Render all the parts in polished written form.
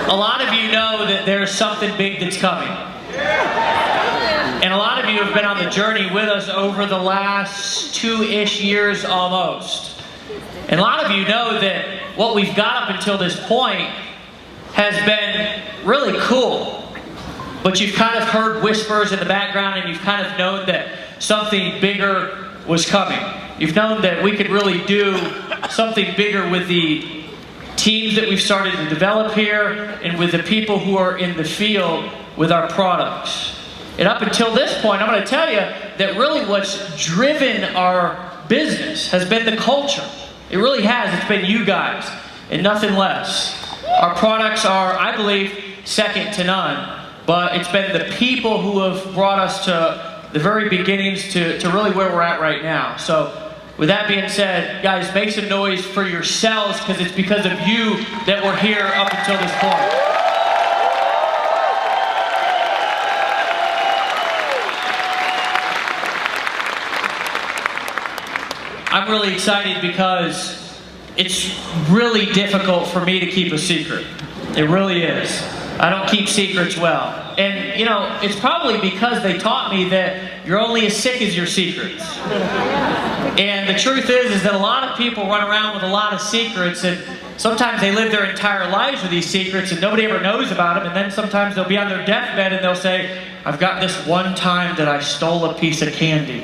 A lot of you know that there's something big that's coming. And a lot of you have been on the journey with us over the last 2-ish years almost. And a lot of you know that what we've got up until this point has been really cool. But you've kind of heard whispers in the background, and you've kind of known that something bigger was coming. You've known that we could really do something bigger with the teams that we've started to develop here and with the people who are in the field with our products. And up until this point, I'm going to tell you that really what's driven our business has been the culture. It really has. It's been you guys and nothing less. Our products are, I believe, second to none. But it's been the people who have brought us to the very beginnings to really where we're at right now. So with that being said, guys, make some noise for yourselves, because it's because of you that we're here up until this point. I'm really excited because it's really difficult for me to keep a secret. It really is. I don't keep secrets well. And, you know, it's probably because they taught me that you're only as sick as your secrets. And the truth is that a lot of people run around with a lot of secrets, and sometimes they live their entire lives with these secrets and nobody ever knows about them, and then sometimes they'll be on their deathbed and they'll say, I've got this one time that I stole a piece of candy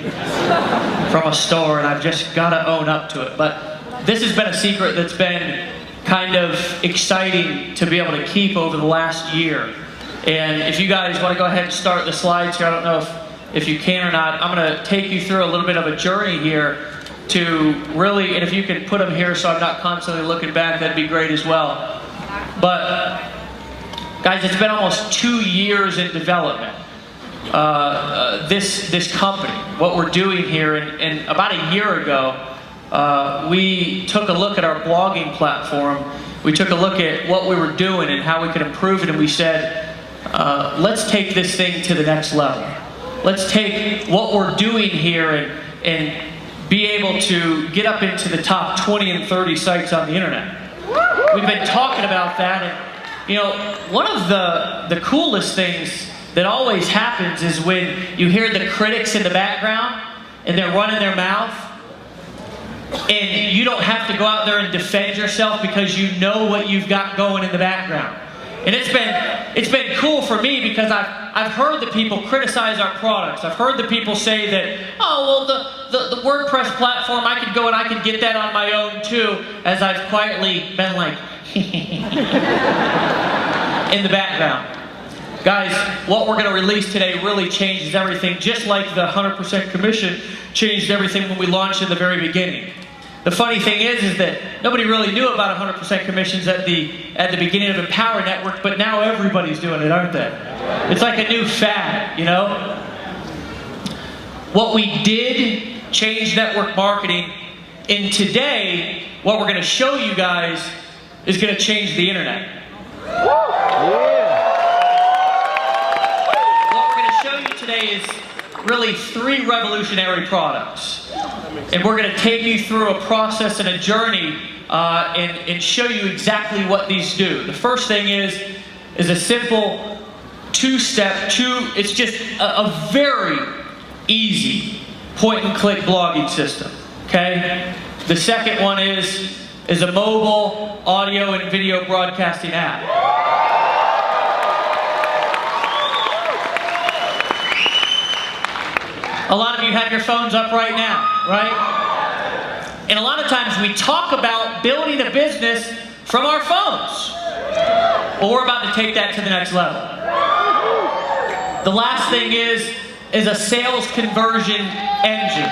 from a store and I've just got to own up to it. But this has been a secret that's been kind of exciting to be able to keep over the last year. And if you guys want to go ahead and start the slides here, I don't know if you can or not, I'm going to take you through a little bit of a journey here to really, and if you can put them here so I'm not constantly looking back, that'd be great as well. But guys, it's been almost 2 years in development. This company, what we're doing here, and about a year ago, we took a look at our blogging platform. We took a look at what we were doing and how we could improve it, and we said, let's take this thing to the next level. Let's take what we're doing here and be able to get up into the top 20 and 30 sites on the internet. We've been talking about that, and you know, one of the coolest things that always happens is when you hear the critics in the background and they're running their mouth, and you don't have to go out there and defend yourself because you know what you've got going in the background. And it's been cool for me because I've heard the people criticize our products. I've heard the people say that, oh, well, the WordPress platform, I could go and I could get that on my own too, as I've quietly been like, in the background. Guys, what we're going to release today really changes everything, just like the 100% commission changed everything when we launched in the very beginning. The funny thing is that nobody really knew about 100% commissions at the beginning of Empower Network, but now everybody's doing it, aren't they? It's like a new fad, you know? What we did change network marketing, and today, what we're going to show you guys is going to change the internet. Today is really 3 revolutionary products, and we're going to take you through a process and a journey and show you exactly what these do. The first thing is a simple 2-step, it's just a very easy point-and-click blogging system. Okay. The second one is a mobile audio and video broadcasting app. A lot of you have your phones up right now, right? And a lot of times we talk about building a business from our phones. Well, we're about to take that to the next level. The last thing is a sales conversion engine.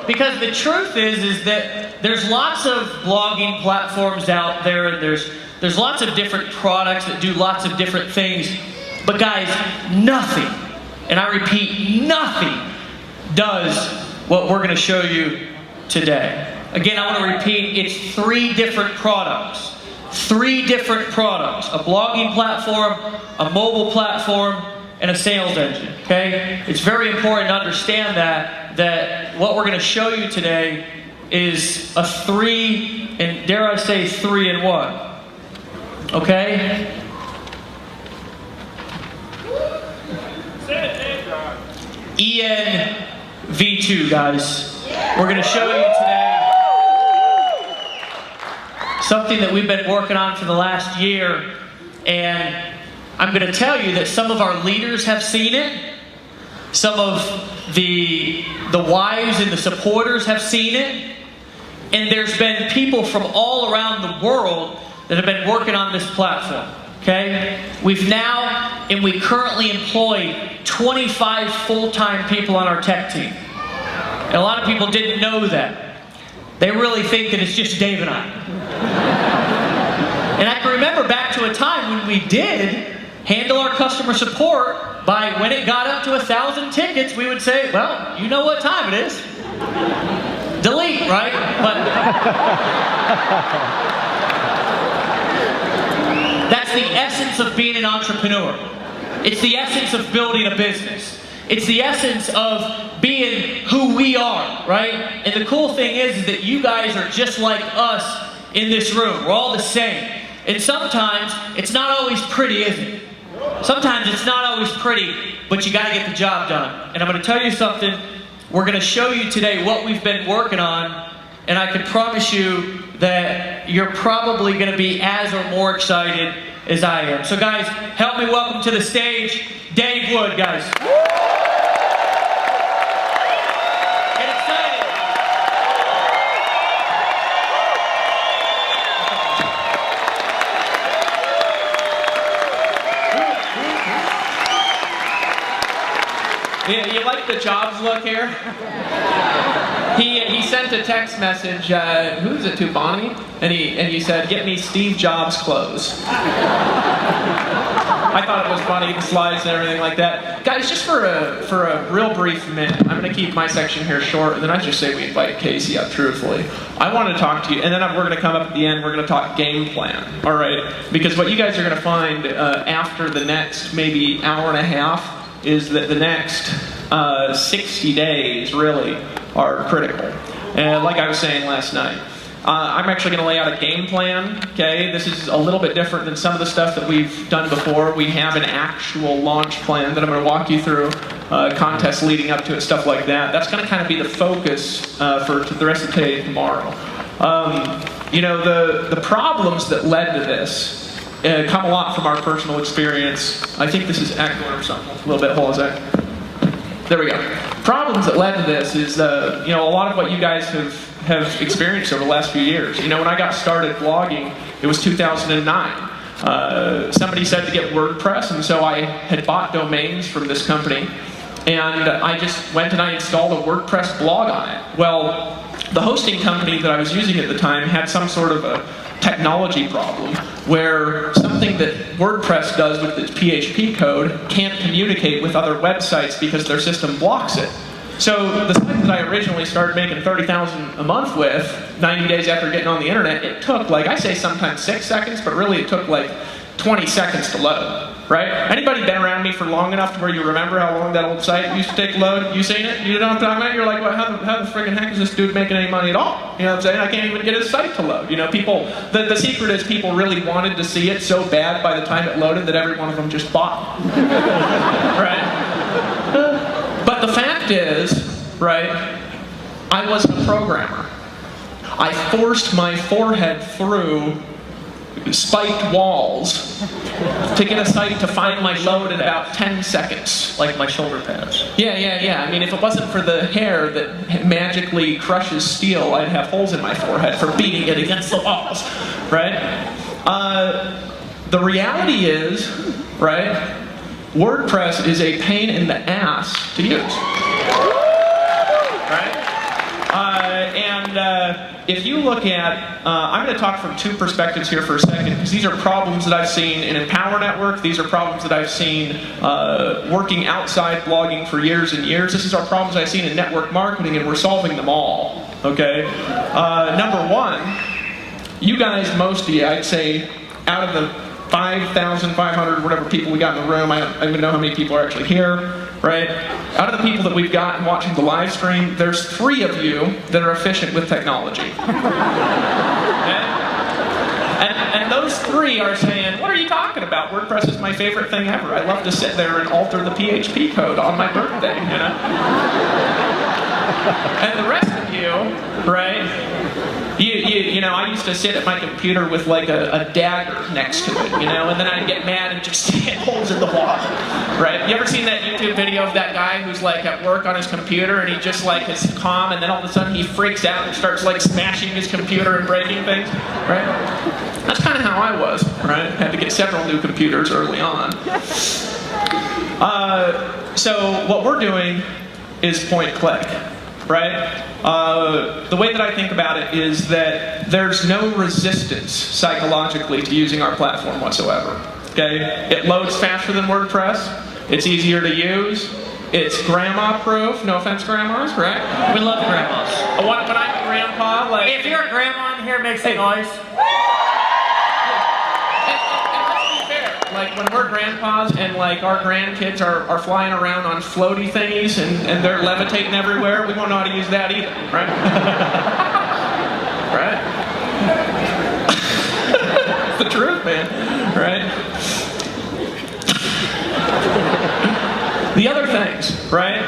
Because the truth is that there's lots of blogging platforms out there, and there's lots of different products that do lots of different things. But guys, nothing, and I repeat, nothing does what we're going to show you today. Again, I want to repeat, it's 3 different products. 3 different products. A blogging platform, a mobile platform, and a sales engine, okay? It's very important to understand that what we're going to show you today is a 3, and dare I say 3-in-1. Okay? ENV2, guys. We're going to show you today something that we've been working on for the last year, and I'm going to tell you that some of our leaders have seen it. Some of the wives and the supporters have seen it. And there's been people from all around the world that have been working on this platform. Okay? We currently employ 25 full-time people on our tech team. And a lot of people didn't know that. They really think that it's just Dave and I. And I can remember back to a time when we did handle our customer support by when it got up to 1,000 tickets, we would say, well, you know what time it is. Delete, right? But that's the essence of being an entrepreneur. It's the essence of building a business. It's the essence of being who we are, right? And the cool thing is that you guys are just like us in this room. We're all the same. And sometimes it's not always pretty, is it? Sometimes it's not always pretty, but you got to get the job done. And I'm going to tell you something. We're going to show you today what we've been working on, and I can promise you that you're probably going to be as or more excited as I am. So guys, help me welcome to the stage Dave Wood, guys. Get excited. Yeah, you like the jobs look here? He sent a text message, who is it to, Bonnie? And he said, get me Steve Jobs clothes. I thought it was funny, the slides and everything like that. Guys, just for a real brief minute, I'm going to keep my section here short, and then I just say we invite Casey up, truthfully. I want to talk to you, and then we're going to come up at the end, we're going to talk game plan, all right? Because what you guys are going to find after the next maybe hour and a half is that the next 60 days really are critical. And like I was saying last night, I'm actually going to lay out a game plan, okay? This is a little bit different than some of the stuff that we've done before. We have an actual launch plan that I'm going to walk you through, contests leading up to it, stuff like that. That's going to kind of be the focus for the rest of today and tomorrow. You know, the problems that led to this come a lot from our personal experience. I think this is echoing or something a little bit. Hold on a second. There we go. Problems that led to this is, you know, a lot of what you guys have experienced over the last few years. You know, when I got started blogging, it was 2009. Somebody said to get WordPress, and so I had bought domains from this company, and I just went and I installed a WordPress blog on it. Well, the hosting company that I was using at the time had some sort of a technology problem where something that WordPress does with its PHP code can't communicate with other websites because their system blocks it. So the site that I originally started making $30,000 a month with, 90 days after getting on the internet, it took, like, I say sometimes 6 seconds, but really it took like 20 seconds to load, right? Anybody been around me for long enough to where you remember how long that old site used to take to load? You seen it? You know what I'm talking about? You're like, well, how the friggin' heck is this dude making any money at all? You know what I'm saying? I can't even get his site to load. You know, people, the secret is people really wanted to see it so bad by the time it loaded that every one of them just bought. Right? But the fact is, right, I wasn't a programmer. I forced my forehead through spiked walls to get a site to find my load in about 10 seconds. Like my shoulder pads. Yeah. I mean, if it wasn't for the hair that magically crushes steel, I'd have holes in my forehead for beating it against the walls, right? The reality is, right, WordPress is a pain in the ass to use, right? If you look at, I'm going to talk from two perspectives here for a second, because these are problems that I've seen in Empower Network. These are problems that I've seen working outside blogging for years and years. This is our problems I've seen in network marketing, and we're solving them all, okay? Number one, you guys, most of you, I'd say, out of the 5,500, whatever people we got in the room, I don't even know how many people are actually here, right? Out of the people that we've got watching the live stream, there's 3 of you that are efficient with technology. And those 3 are saying, what are you talking about? WordPress is my favorite thing ever. I love to sit there and alter the PHP code on my birthday, you know? And the rest of you, right? You know, I used to sit at my computer with like a dagger next to it, you know, and then I'd get mad and just hit holes in the wall, right? You ever seen that YouTube video of that guy who's like at work on his computer and he just like is calm and then all of a sudden he freaks out and starts like smashing his computer and breaking things, right? That's kind of how I was, right? Had to get several new computers early on. So what we're doing is point click, right? The way that I think about it is that there's no resistance psychologically to using our platform whatsoever. Okay? It loads faster than WordPress. It's easier to use. It's grandma-proof. No offense, grandmas, right? We love grandmas. When I'm a grandpa, like... If you're a grandma in here, make some noise. Like when we're grandpas and like our grandkids are flying around on floaty thingies and they're levitating everywhere, we won't know how to use that either, right? Right? It's the truth, man, right? The other things, right?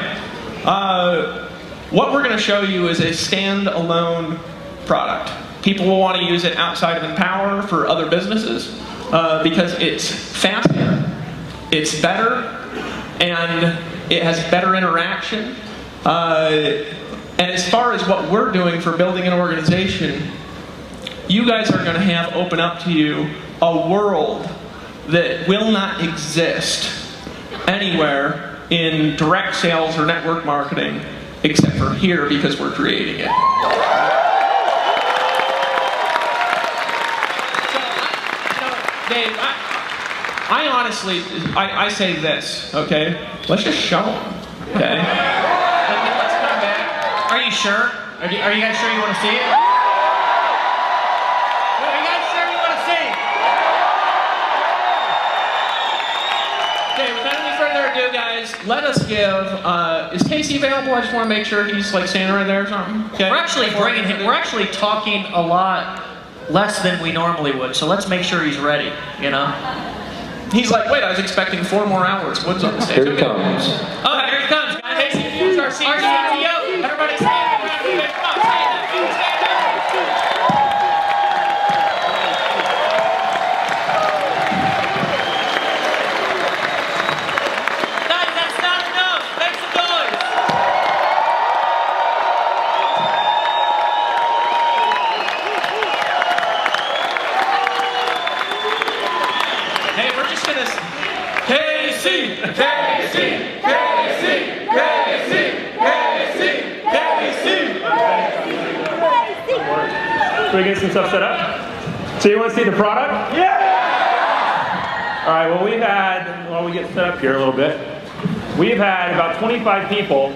What we're going to show you is a standalone product. People will want to use it outside of Empower for other businesses. Because it's faster, it's better, and it has better interaction. And as far as what we're doing for building an organization, you guys are going to have open up to you a world that will not exist anywhere in direct sales or network marketing except for here because we're creating it. Dave, I honestly, I say this, okay? Let's just show them, okay? And then let's come back. Are you sure? Are you guys sure you want to see it? Are you guys sure you want to see it? Okay, without any further ado, guys, let us give, is Casey available? I just want to make sure he's like standing right there or something. Okay. We're actually bringing him, we're actually talking a lot less than we normally would, so let's make sure he's ready, you know? He's like, wait, I was expecting 4 more hours. What's on the stage? Here he comes. Oh, here he comes, guys. Casey, here's our CTO. Everybody stand up. Come on, stand up. Stand up. Guys, that's not enough. Make some noise. Hey, we're just gonna... Casey! Casey! Casey! Casey! Casey! Casey! So we get some stuff set up? So you want to see the product? Yeah! All right, well we get set up here a little bit. We've had about 25 people,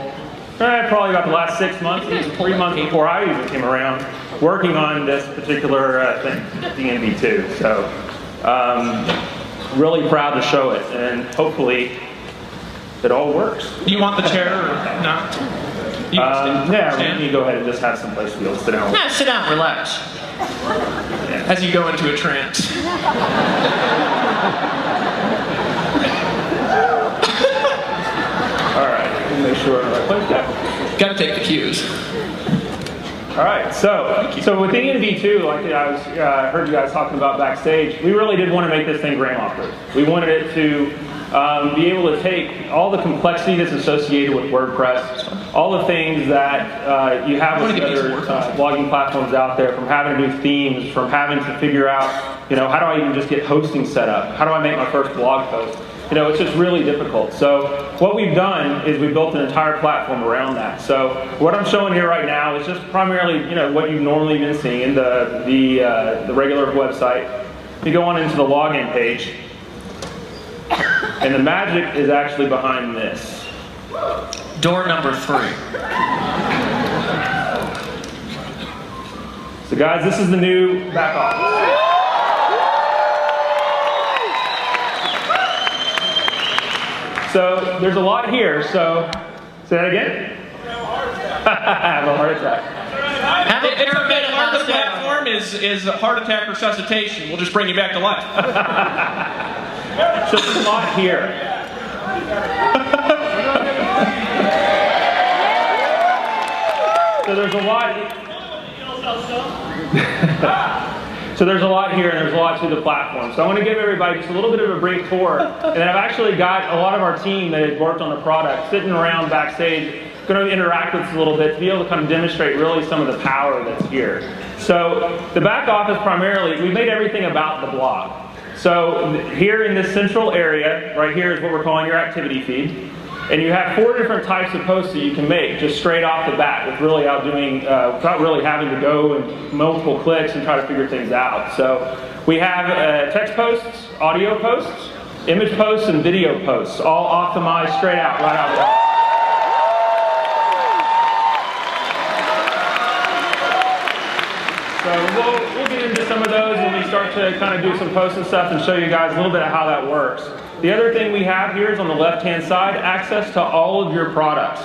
probably about the last 6 months, 3 months before I even came around, working on this particular thing, ENV2. So, really proud to show it, and hopefully it all works. You want the chair or not? Yeah, we can go ahead and just have some place to be able to sit down. Yeah, sit down, relax. As you go into a trance. All right, we'll make sure we're in the right place. Yeah. Gotta take the cues. All right, so with the ENV2, like I heard you guys talking about backstage, we really did want to make this thing grandma-proof. We wanted it to be able to take all the complexity that's associated with WordPress, all the things that you have with other blogging platforms out there, from having to do themes, from having to figure out, you know, how do I even just get hosting set up? How do I make my first blog post? You know, it's just really difficult. So what we've done is we've built an entire platform around that. So what I'm showing here right now is just primarily, you know, what you've normally been seeing, the regular website. You go on into the login page, and the magic is actually behind this. Door number 3. So guys, this is the new back office. So there's a lot here. So say that again. Have a heart attack. Have a It's okay. pyramid Part of the hospital. platform is heart attack resuscitation. We'll just bring you back to life. So there's a lot here. So there's a lot. So there's a lot here, and there's a lot to the platform. So I want to give everybody just a little bit of a brief tour. And then I've actually got a lot of our team that has worked on the product sitting around backstage, going to interact with us a little bit to be able to kind of demonstrate really some of the power that's here. So the back office primarily, we made everything about the blog. So here in this central area, right here is what we're calling your activity feed. And you have 4 different types of posts that you can make just straight off the bat without really having to go and multiple clicks and try to figure things out. So we have text posts, audio posts, image posts, and video posts, all optimized straight out, right out the So we'll get into some of those when we start to kind of do some posts and stuff and show you guys a little bit of how that works. The other thing we have here is on the left-hand side, access to all of your products.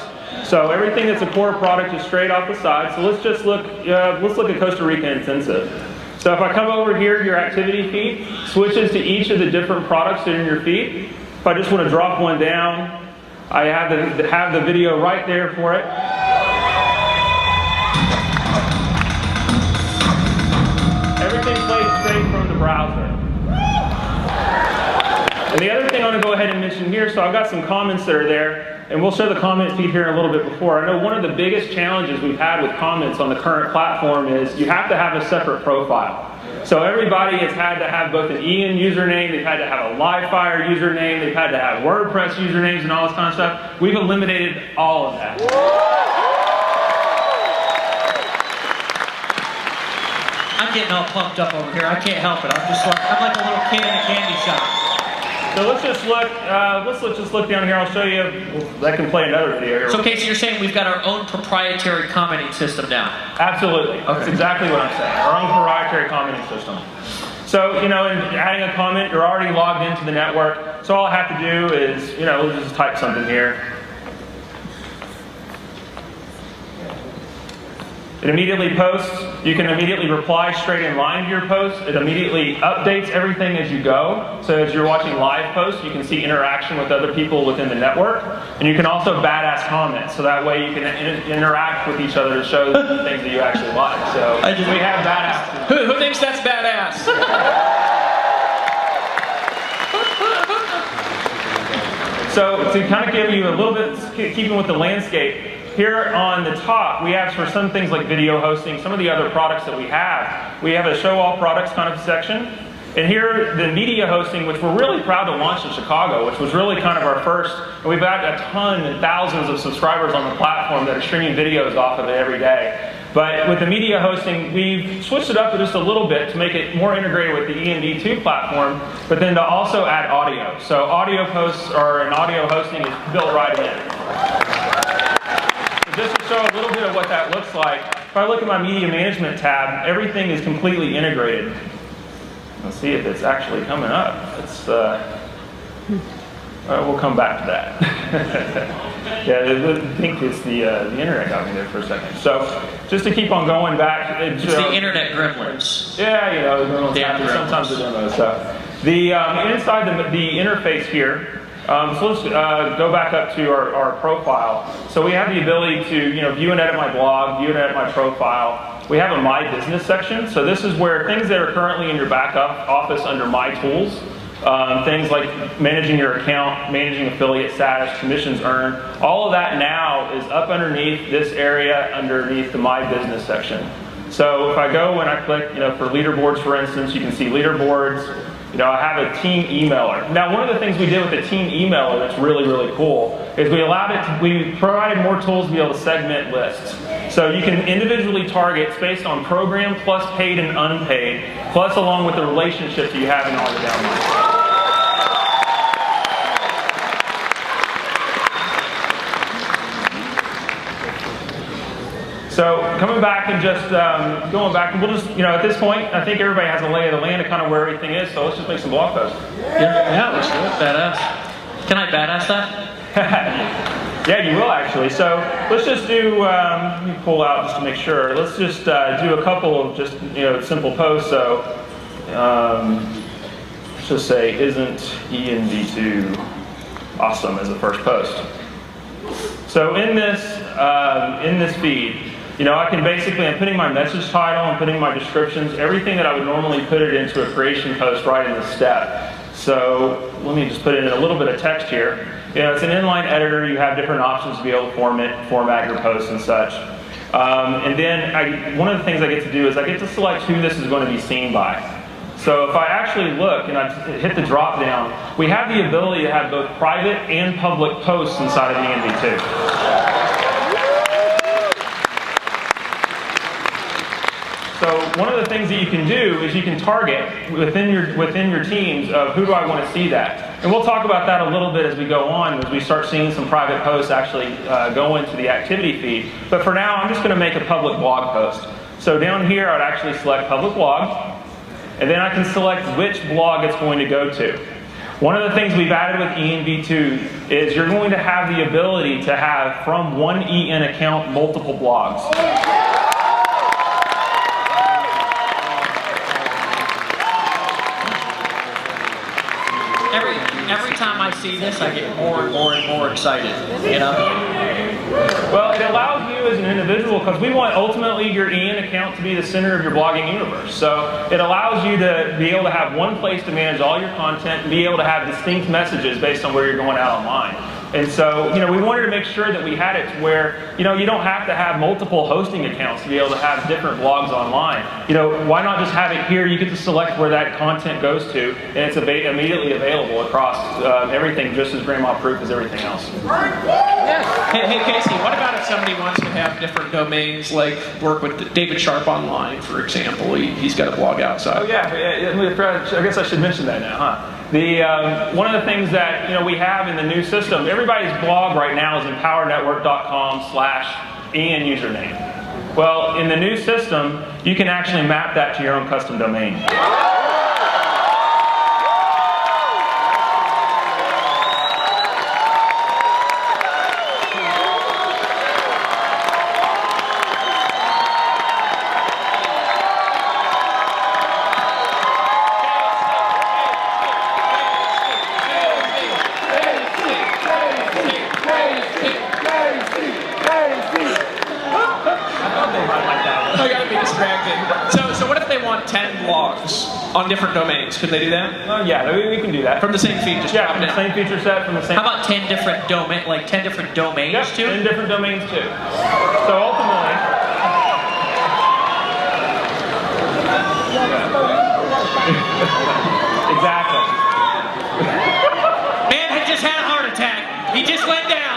So everything that's a core product is straight off the side. So let's just look at Costa Rica Intensive. So if I come over here, your activity feed switches to each of the different products that are in your feed. If I just want to drop one down, I have the video right there for it. Everything plays straight from the browser. And the other thing I want to go ahead and mention here, so I've got some comments that are there, and we'll show the comment feed here in a little bit before. I know one of the biggest challenges we've had with comments on the current platform is you have to have a separate profile. So everybody has had to have both an EN username, they've had to have a Livefire username, they've had to have WordPress usernames and all this kind of stuff. We've eliminated all of that. I'm getting all pumped up over here. I can't help it. I'm like a little kid in a candy shop. So let's just look down here. I'll show you. That can play another video here. So Casey, you're saying we've got our own proprietary commenting system now? Absolutely. Okay. That's exactly what I'm saying. Our own proprietary commenting system. So, in adding a comment, you're already logged into the network. So all I have to do is, we'll just type something here. It immediately posts. You can immediately reply straight in line to your post. It immediately updates everything as you go. So as you're watching live posts, you can see interaction with other people within the network. And you can also badass comment. So that way you can interact with each other to show the things that you actually like. So we have badass. Who thinks that's badass? So to kind of give you a little bit, keeping with the landscape, here on the top, we have for some things like video hosting, some of the other products that we have a show all products kind of section. And here, the media hosting, which we're really proud to launch in Chicago, which was really kind of our first, and we've got a ton and thousands of subscribers on the platform that are streaming videos off of it every day. But with the media hosting, we've switched it up just a little bit to make it more integrated with the ENV2 platform, but then to also add audio. So audio posts and audio hosting is built right in. Just to show a little bit of what that looks like, if I look at my media management tab, everything is completely integrated. Let's see if it's actually coming up. We'll come back to that. Yeah, I think it's the internet got me there for a second. So just to keep on going back. It's the internet gremlins. Yeah, the gremlins happen sometimes the demos. So the inside the interface here. So let's go back up to our profile. So we have the ability to view and edit my blog, view and edit my profile. We have a My Business section. So this is where things that are currently in your backup office under My Tools, things like managing your account, managing affiliate status, commissions earned, all of that now is up underneath this area underneath the My Business section. So if I go and I click, for leaderboards, for instance, you can see leaderboards. I have a team emailer. Now, one of the things we did with the team emailer that's really, really cool is we provided more tools to be able to segment lists. So you can individually target based on program plus paid and unpaid, plus along with the relationships you have in all the downloads. So coming back and just going back, and we'll just, at this point, I think everybody has a lay of the land of kind of where everything is, so let's just make some blog posts. Yeah, let's do it. Badass. Can I badass that? Yeah, you will actually. So let's just do, let me pull out just to make sure. Let's just do a couple of just, simple posts. So let's just say, isn't ENV2 awesome as a first post? So in this feed, I can basically, I'm putting my message title, I'm putting my descriptions, everything that I would normally put it into a creation post right in this step. So let me just put in a little bit of text here. It's an inline editor. You have different options to be able to format your posts and such. And then one of the things I get to do is I get to select who this is going to be seen by. So if I actually look and I hit the drop down, we have the ability to have both private and public posts inside of ENV2. So one of the things that you can do is you can target within your teams of who do I want to see that. And we'll talk about that a little bit as we go on, as we start seeing some private posts actually go into the activity feed. But for now, I'm just going to make a public blog post. So down here, I'd actually select public blog, and then I can select which blog it's going to go to. One of the things we've added with ENV2 is you're going to have the ability to have, from one EN account, multiple blogs. Every time I see this, I get more and more and more excited, Well, it allows you as an individual, because we want ultimately your EN account to be the center of your blogging universe. So it allows you to be able to have one place to manage all your content and be able to have distinct messages based on where you're going out online. And so, we wanted to make sure that we had it to where, you don't have to have multiple hosting accounts to be able to have different blogs online. Why not just have it here? You get to select where that content goes to, and it's immediately available across everything, just as grandma-proof as everything else. Hey, Casey, what about if somebody wants to have different domains, like work with David Sharp Online, for example? He's got a blog outside. Oh, yeah. I guess I should mention that now, huh? One of the things that we have in the new system, everybody's blog right now is empowernetwork.com/EN username. Well, in the new system, you can actually map that to your own custom domain. I gotta be distracted. So what if they want 10 blogs on different domains? Could they do that? Oh yeah, we can do that. From the same feed, just drop from it the in. same feature set, from the same. How about 10 different domains too? 10 different domains too. So ultimately. Exactly. Man had just had a heart attack. He just went down.